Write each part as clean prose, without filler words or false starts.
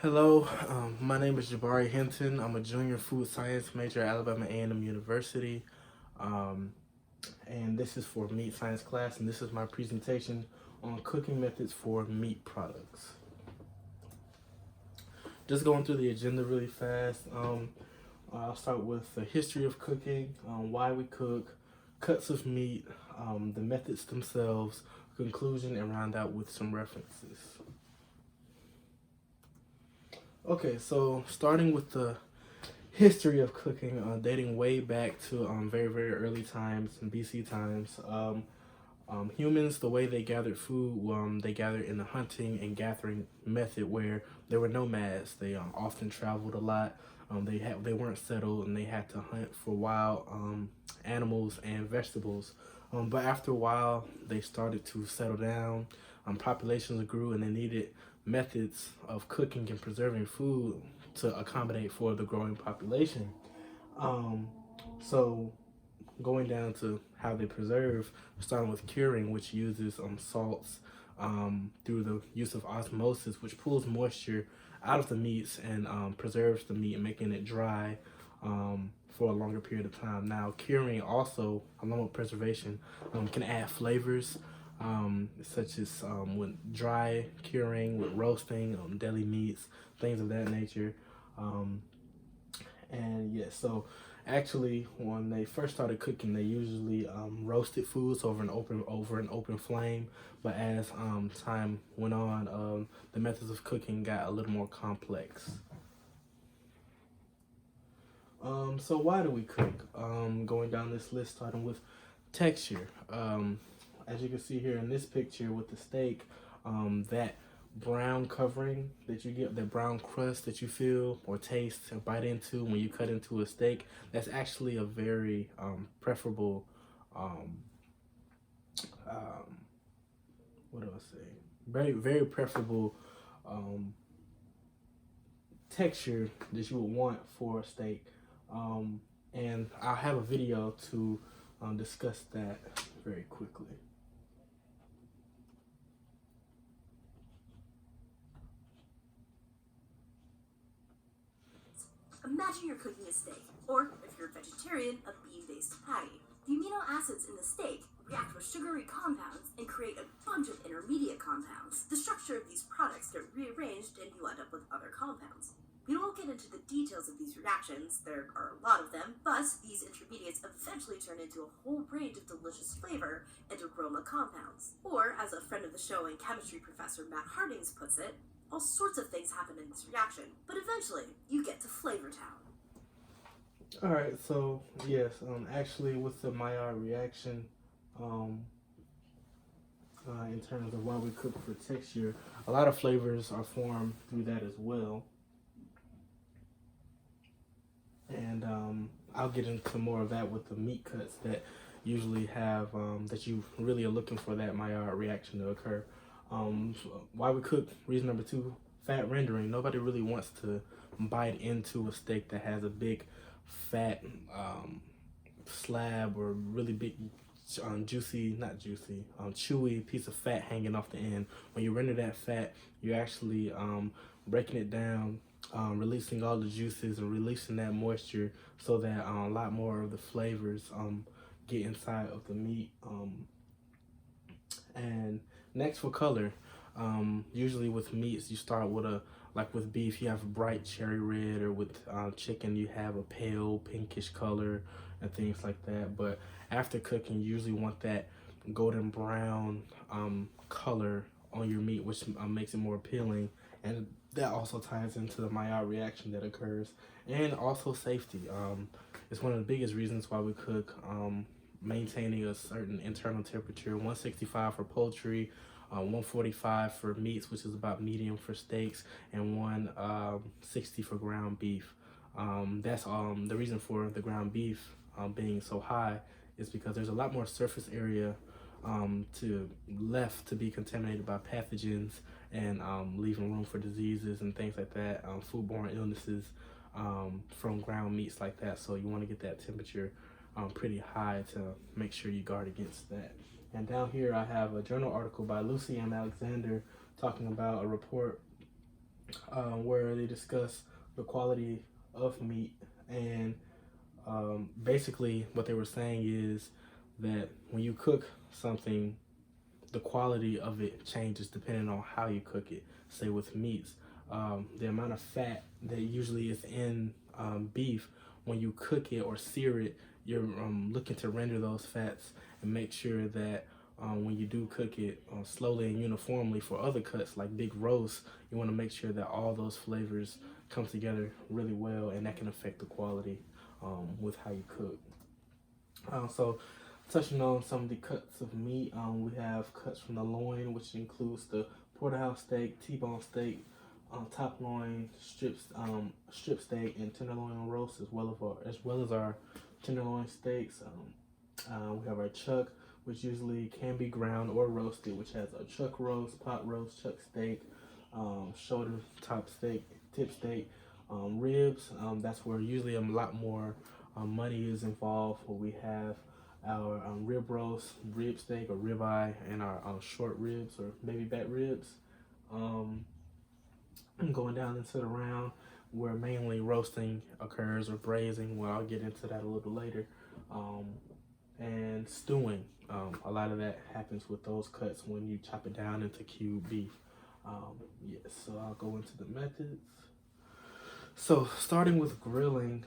Hello, my name is Jabari Hinton. I'm a junior food science major at Alabama A&M University, um, and this is for meat science class, and this is my presentation on cooking methods for meat products. Just going through the agenda really fast. I'll start with the history of cooking, why we cook, cuts of meat, the methods themselves, conclusion, and round out with some references. Okay, so starting with the history of cooking, dating way back to very, very early times, BC times. Humans, the way they gathered food, they gathered in a hunting and gathering method where there were nomads. They often traveled a lot. They weren't settled and they had to hunt for wild animals and vegetables. But after a while, they started to settle down. Populations grew and they needed methods of cooking and preserving food to accommodate for the growing population. Um, so going down to how they preserve, starting with curing, which uses salts through the use of osmosis, which pulls moisture out of the meats and preserves the meat, making it dry for a longer period of time. Now, curing also, along with preservation, can add flavors. Such as with dry curing, with roasting, deli meats, things of that nature. Um, and yeah, so actually, when they first started cooking, they usually roasted foods over an open flame. But as time went on, the methods of cooking got a little more complex. So why do we cook? Going down this list, starting with texture. As you can see here in this picture with the steak, that brown covering that you get, the brown crust that you feel or taste or bite into when you cut into a steak, that's actually a very preferable, um, um, what do I say? Very, very preferable um, texture that you would want for a steak. Um, and I'll have a video to discuss that very quickly. Imagine you're cooking a steak, or if you're a vegetarian, a bean-based patty. The amino acids in the steak react with sugary compounds and create a bunch of intermediate compounds. The structure of these products get rearranged and you end up with other compounds. We won't get into the details of these reactions, there are a lot of them, but these intermediates eventually turn into a whole range of delicious flavor and aroma compounds. Or, as a friend of the show and chemistry professor Matt Hardings puts it, all sorts of things happen in this reaction, but eventually you get to Flavor Town. All right, so yes, actually with the Maillard reaction, um, in terms of why we cook for texture, a lot of flavors are formed through that as well. And I'll get into more of that with the meat cuts that usually have that you really are looking for that Maillard reaction to occur. Why we cook, reason number two, fat rendering. Nobody really wants to bite into a steak that has a big fat slab or really big juicy, not juicy, chewy piece of fat hanging off the end. When you render that fat, you're actually breaking it down, releasing all the juices and releasing that moisture so that a lot more of the flavors get inside of the meat. And next for color, usually with meats you start with a, like with beef you have bright cherry red, or with chicken you have a pale pinkish color and things like that. But after cooking you usually want that golden brown color on your meat, which makes it more appealing, and that also ties into the Maillard reaction that occurs. And also safety. It's one of the biggest reasons why we cook. Maintaining a certain internal temperature, 165 for poultry, 145 for meats, which is about medium for steaks, and 160 for ground beef. That's the reason for the ground beef being so high is because there's a lot more surface area to be contaminated by pathogens, and leaving room for diseases and things like that, foodborne illnesses from ground meats like that. So you want to get that temperature pretty high to make sure you guard against that. And down here I have a journal article by Lucy M. Alexander talking about a report where they discuss the quality of meat. And basically, what they were saying is that when you cook something, the quality of it changes depending on how you cook it. Say with meats, the amount of fat that usually is in beef, when you cook it or sear it, you're looking to render those fats and make sure that when you do cook it slowly and uniformly for other cuts like big roasts, you want to make sure that all those flavors come together really well, and that can affect the quality with how you cook. So touching on some of the cuts of meat, we have cuts from the loin, which includes the porterhouse steak, T-bone steak, top loin, strip steak, and tenderloin roast, as well as our tenderloin steaks. We have our chuck, which usually can be ground or roasted, which has a chuck roast, pot roast, chuck steak, shoulder top steak, tip steak, ribs. That's where usually a lot more money is involved. Where we have our rib roast, rib steak or rib eye, and our short ribs or baby back ribs. Um, Going down into the round where mainly roasting occurs or braising. Well, I'll get into that a little later. Um, and stewing. A lot of that happens with those cuts when you chop it down into cube beef. Yes, so I'll go into the methods. So, starting with grilling,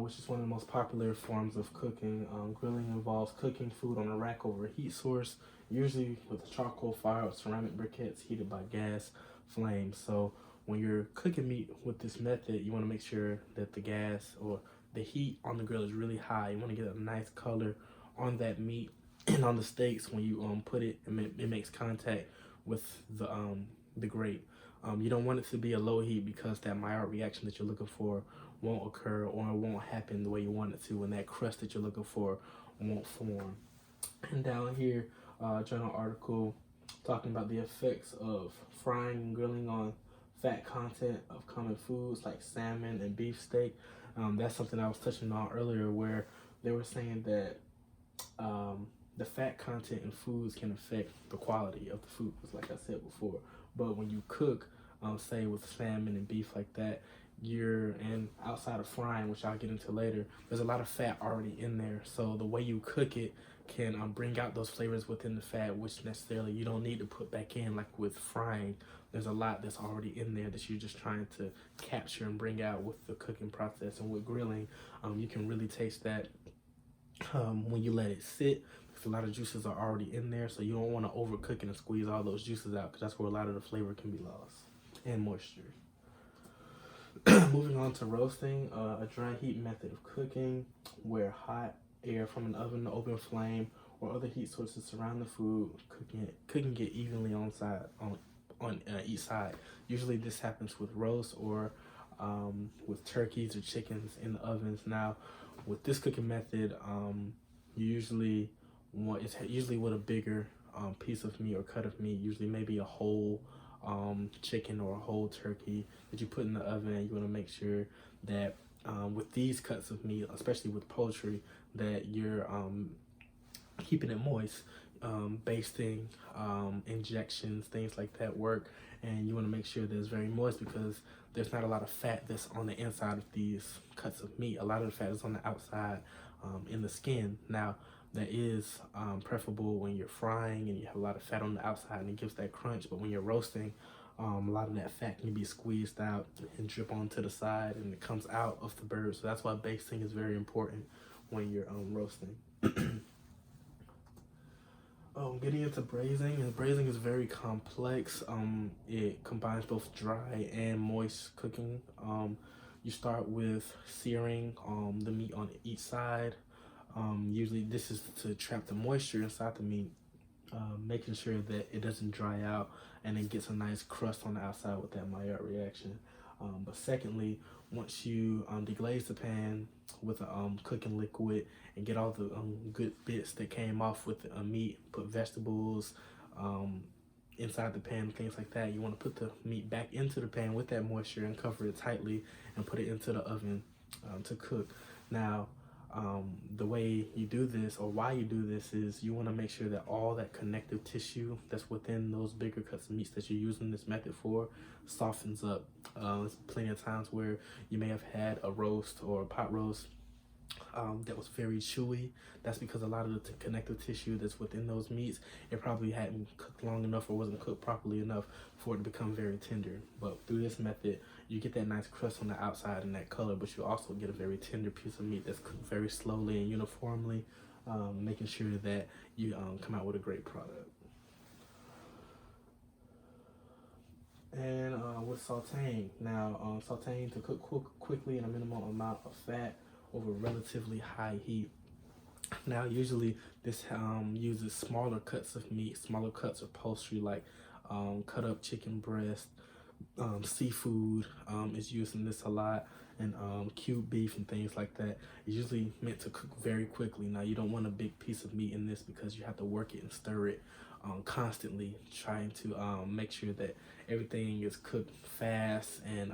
which is one of the most popular forms of cooking. Grilling involves cooking food on a rack over a heat source, usually with a charcoal fire or ceramic briquettes heated by gas flames. So, when you're cooking meat with this method, you want to make sure that the gas or the heat on the grill is really high. You want to get a nice color on that meat and on the steaks when you put it. It makes contact with the grate. You don't want it to be a low heat because that Maillard reaction that you're looking for won't occur or it won't happen the way you want it to, and that crust that you're looking for won't form. And down here, journal article talking about the effects of frying and grilling on fat content of common foods like salmon and beef steak. That's something I was touching on earlier, where they were saying that the fat content in foods can affect the quality of the foods, like I said before. But when you cook, say with salmon and beef like that, and outside of frying, which I'll get into later, there's a lot of fat already in there. So the way you cook it can bring out those flavors within the fat, which necessarily you don't need to put back in like with frying. There's a lot that's already in there that you're just trying to capture and bring out with the cooking process. And with grilling, you can really taste that when you let it sit, because a lot of juices are already in there, so you don't want to overcook it and squeeze all those juices out, because that's where a lot of the flavor can be lost and moisture. Moving on to roasting, a dry heat method of cooking where hot air from an oven, open flame, or other heat sources surround the food, cooking it evenly on each side. Usually this happens with roast or with turkeys or chickens in the ovens. Now, with this cooking method, it's usually with a bigger piece of meat or cut of meat, usually maybe a whole chicken or a whole turkey that you put in the oven. You want to make sure that with these cuts of meat, especially with poultry, that you're keeping it moist. Basting, injections, things like that work, and you want to make sure that it's very moist because there's not a lot of fat that's on the inside of these cuts of meat. A lot of the fat is on the outside in the skin. Now, that is preferable when you're frying and you have a lot of fat on the outside and it gives that crunch, but when you're roasting, a lot of that fat can be squeezed out and drip onto the side and it comes out of the bird. So that's why basting is very important when you're roasting. Getting into braising, and braising is very complex. It combines both dry and moist cooking. You start with searing the meat on each side. Usually this is to trap the moisture inside the meat, making sure that it doesn't dry out and it gets a nice crust on the outside with that Maillard reaction. But secondly, once you deglaze the pan with a cooking liquid and get all the good bits that came off with the meat, put vegetables inside the pan, things like that, you want to put the meat back into the pan with that moisture and cover it tightly and put it into the oven to cook. Now, The way you do this, or why you do this, is you want to make sure that all that connective tissue that's within those bigger cuts of meats that you're using this method for softens up. There's plenty of times where you may have had a roast or a pot roast that was very chewy. That's because a lot of the connective tissue that's within those meats, it probably hadn't cooked long enough or wasn't cooked properly enough for it to become very tender. But through this method, you get that nice crust on the outside and that color, but you also get a very tender piece of meat that's cooked very slowly and uniformly, making sure that you come out with a great product. And with sauteing, now sauteing to cook quickly in a minimal amount of fat over relatively high heat. Now, usually this uses smaller cuts of meat, smaller cuts of poultry, like cut up chicken breast, seafood is used in this a lot, and cubed beef and things like that. It's usually meant to cook very quickly. Now, you don't want a big piece of meat in this because you have to work it and stir it constantly, trying to make sure that everything is cooked fast, and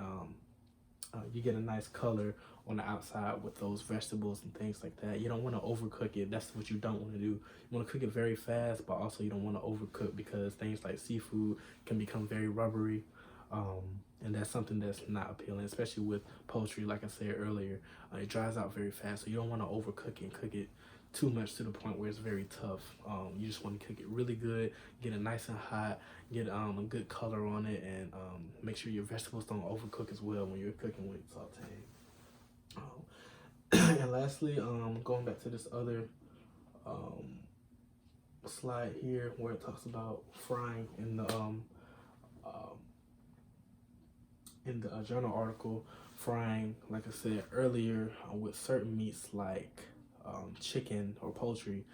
you get a nice color on the outside with those vegetables and things like that. You don't want to overcook it. That's what you don't want to do. You want to cook it very fast, but also you don't want to overcook, because things like seafood can become very rubbery, and that's something that's not appealing, especially with poultry. Like I said earlier, it dries out very fast, so you don't want to overcook it and cook it too much to the point where it's very tough. You just want to cook it really good, get it nice and hot, get a good color on it, and make sure your vegetables don't overcook as well when you're cooking with sauteing. And lastly, going back to this other slide here where it talks about frying in the journal article, frying, like I said earlier, with certain meats like chicken or poultry,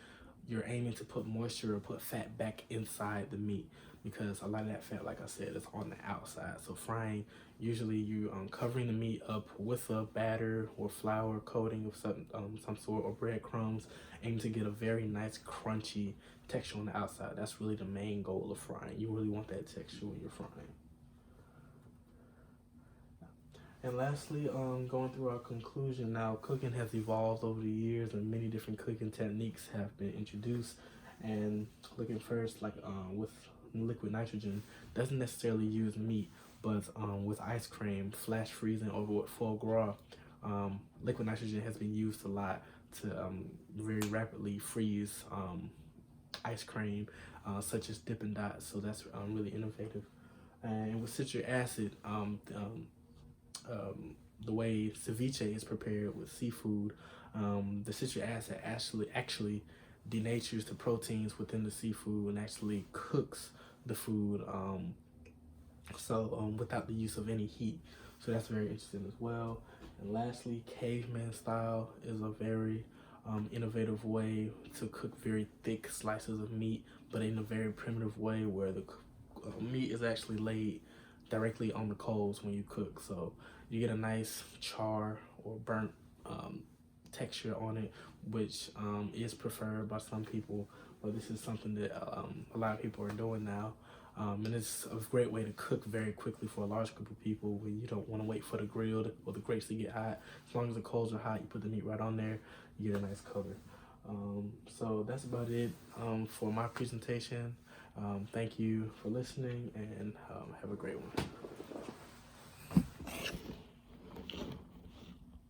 you're aiming to put moisture or put fat back inside the meat, because a lot of that fat, like I said, is on the outside. So frying, usually you covering the meat up with a batter or flour coating of some sort, or breadcrumbs, aiming to get a very nice crunchy texture on the outside. That's really the main goal of frying. You really want that texture when you're frying. And lastly, going through our conclusion now, cooking has evolved over the years, and many different cooking techniques have been introduced. And looking first, like with liquid nitrogen, doesn't necessarily use meat, but with ice cream, flash freezing, or with foie gras, liquid nitrogen has been used a lot to very rapidly freeze ice cream, such as Dippin' Dots. So that's really innovative. And with citric acid, the way ceviche is prepared with seafood, the citric acid actually denatures the proteins within the seafood and actually cooks the food, without the use of any heat. So that's very interesting as well. And lastly, caveman style is a very innovative way to cook very thick slices of meat, but in a very primitive way, where the meat is actually laid directly on the coals when you cook. So you get a nice char or burnt texture on it, which is preferred by some people, but this is something that a lot of people are doing now. And it's a great way to cook very quickly for a large group of people when you don't want to wait for the grill or the grates to get hot. As long as the coals are hot, you put the meat right on there, you get a nice color. So that's about it for my presentation. Thank you for listening, and have a great one.